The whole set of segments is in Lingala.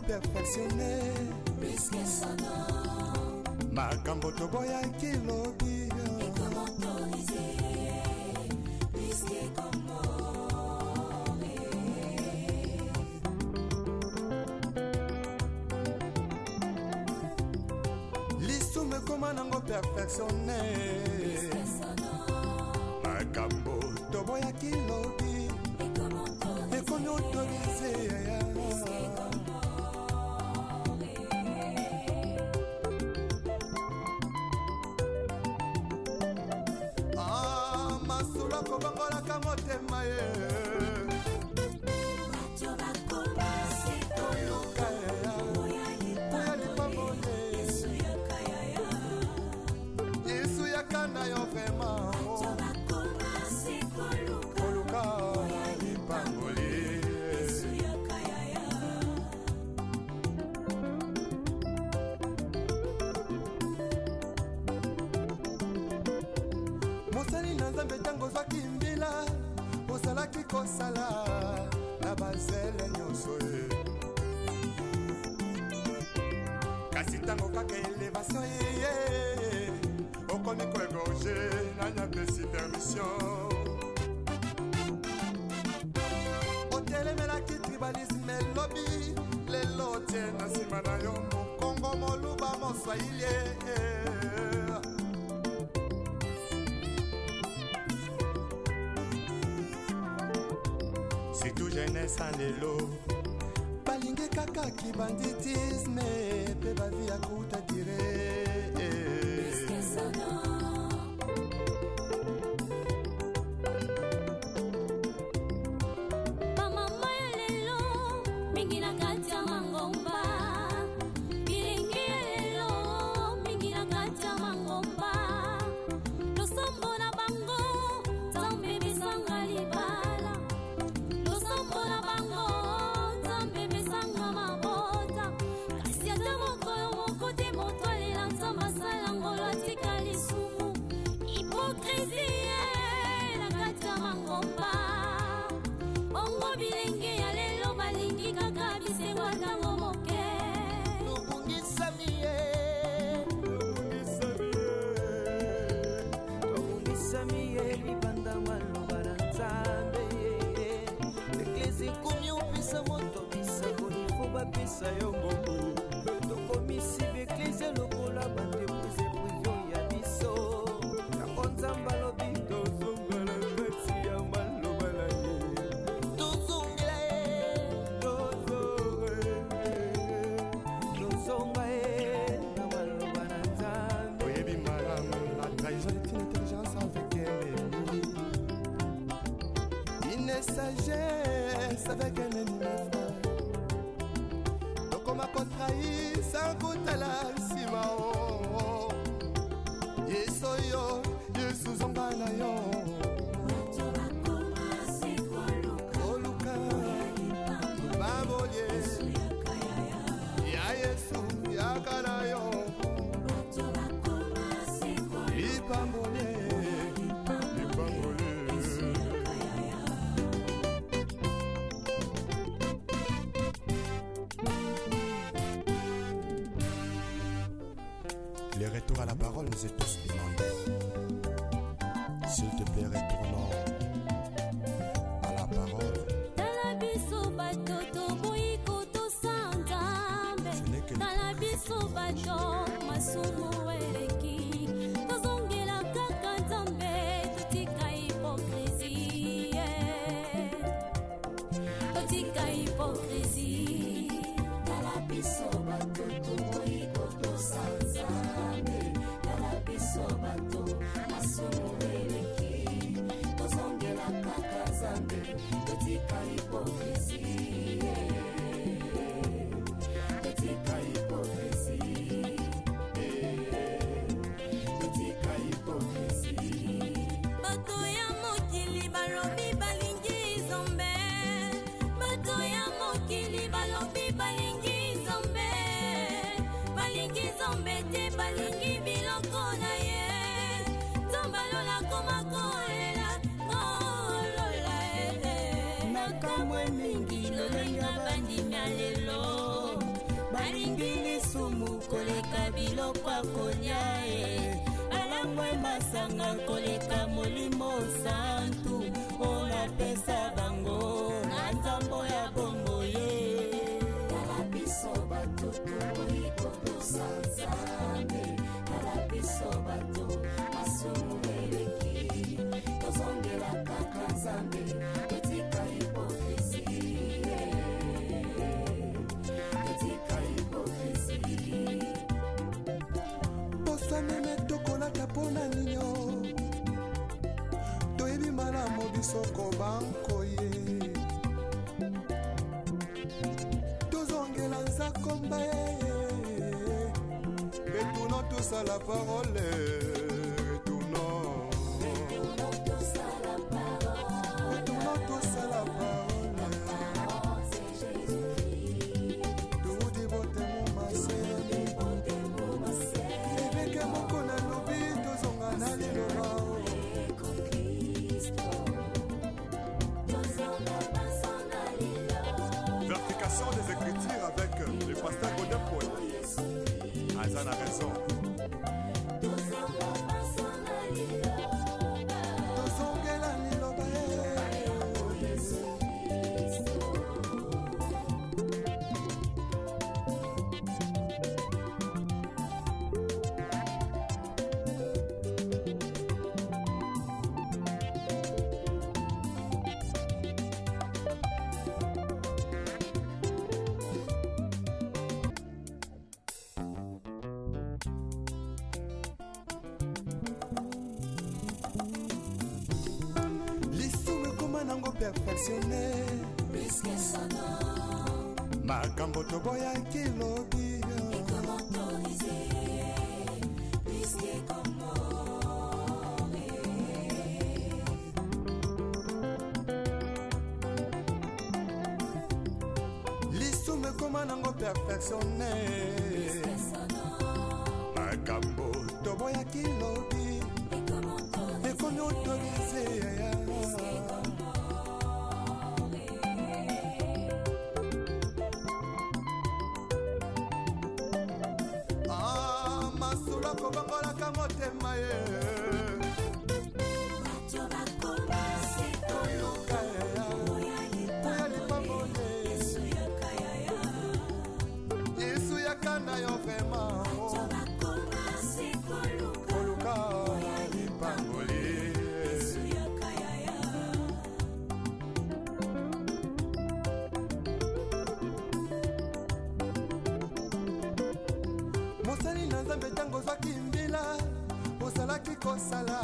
Perfectionné Risque sonore makambo toboya kilobi et comment autoriser Risque comment lisume koma nango perfectionné Risque sonore makambo toboya kilobi et comment autoriser Risque comment kobangolaka motema ye bato bakoma sekoluka oya lipango yesu yakanda yo vrema bato bakoma sekoluka oya lipango yesu yakayaya mosali na nzambe ntango ozwaki mbila ozalaki kosala na bazele nyonso ye kasi ntango kaka elevation yeye okomi koegorge nanyapesi permission otelemelaki tribalisme elobi lelo tie na nsima na yo mokongo moluba moswahili surtout jeunesse en lelo balingi kaka kibanditisme pe bavi ya kuta dire bamama ya lelo mingi na kati ya mangomba bilingi ya lelo mingi na kati ya mangomba losombo na bango nzambe bisanga libala losombola bango nzambe besanga mabota kasi ata mokolo moko te moto alela nzambe asala ngolo atika lisumu hipokrisie na kati ya mangomba bongo bilenge ya lelo balingi kaka bisengo ntango moke tobungisami ye libanda maloba na nzambe eklesi komi opesa moto bisango nifo bapesa yo ngombo tokomisi beklesi lokola bandepuse privio ya biso yango nzambe alobi tozongala kati ya maloba na ye tozongela ye tozonga ye na maloba na nzambe oyebi malamu la trahison est une intelligence avec ennemi une sagesse avec un ennemi frère tokoma kotrahi sans kotala nsima o yesu oyo yesu zonga na yo bato bakoma sekoluka babolie yesu yakayaya ya yesu yakana yo bato bakoma sekoluka lipambole lipambole yesu yakayaya les retours à la parole nous est tous demandés. S'il te plaît, retournons à la parole. tala biso bato toboyi kotosa nzambe tala biso bato masumu eleki tozongela kaka nzambe totika hipokrisie totika hipokrisie tala biso bato toboyi kotosa nzambe tala biso bato masumu eleki tozongela kaka nzambe totika hipokrisie totika hipokrisie balingi biloko na ye tombalola komakolela kolola nakamwe mingi lolenga bandimia lelo balingi lisumu koleka biloko akolia balangwe masanga koleka molimo santu onapesa bango na nzambo ya bongo ye tala biso bato tokoyi kotosa nzambe tala biso bato masumu eleki tozongela kaka nzambe etika hipokrisi etika hipokrisi bosameme tokolaka mpona nino toyebi malamu bisoko bankoye tozongela nzakomba retournons tous à la parole retournons tous à la parole toudi botemo mase eveke moko na lobi tozonga na liloba Verification des Écritures avec le pasteur Godin Paul. Azan a raison. Tozongela liloba perfectionné makambo toboyaki lobi lisumu ekoma nango perfectionné makambo toboyaki lobi ekomi autorisé kobangolaka motema ye koluka oya lipambole yesu yakana yo vrema koluka oya lipambole mosali na nzambe ntango ozwaki mbila ozalaki kosala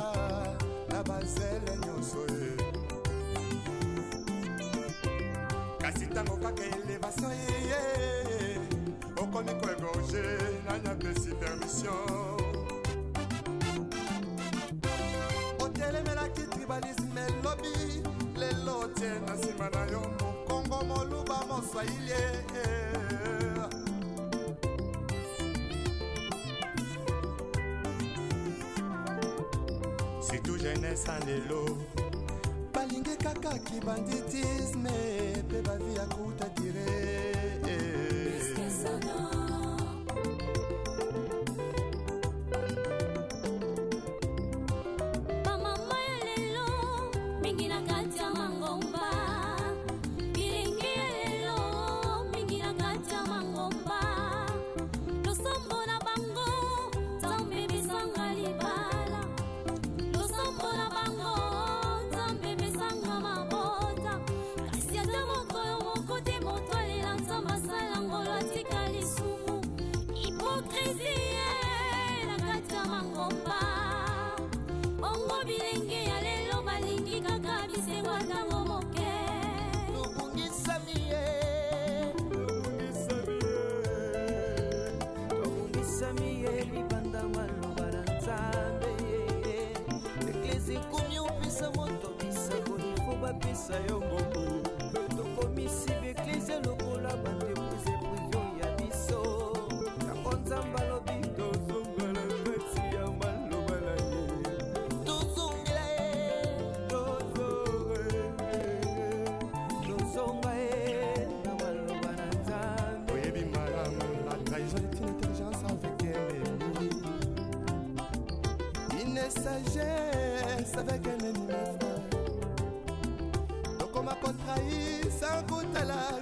na bazele nyonso ye kasi ntango kaka elevation yeye okomi koegorge nanyapesi permission otelemelaki tribalisme elobi lelo tie na nsima na yo mokongo moluba moswahili surtout jeunesse en lelo balingi kaka kibanditisme mpe bavi ya kuta dire bamama ya lelo mingi na kati ya mangomba bilingi ya lelo mingi na kati ya mangomba losombo na bango nzambe bisanga libala losombo na bango nzambe bisanga mabota kasi ata mokolo moko te moto alela nzambe asala ngolo atika lisumu hipokrisie na kati ya mangomba ongo bilenge ya lelo balingi kaka bisengo ntango moke tobungisami ye libanda maloba na nzambe eklesi ekomi opesa moto bisako ifo bapesa yo ngombo tokomisi beklesi lokola bandepuse privio ya biso yango nzambe alobi tozonga sagesse avec un ennemi frère. Donc on m'a contrahi sans kutala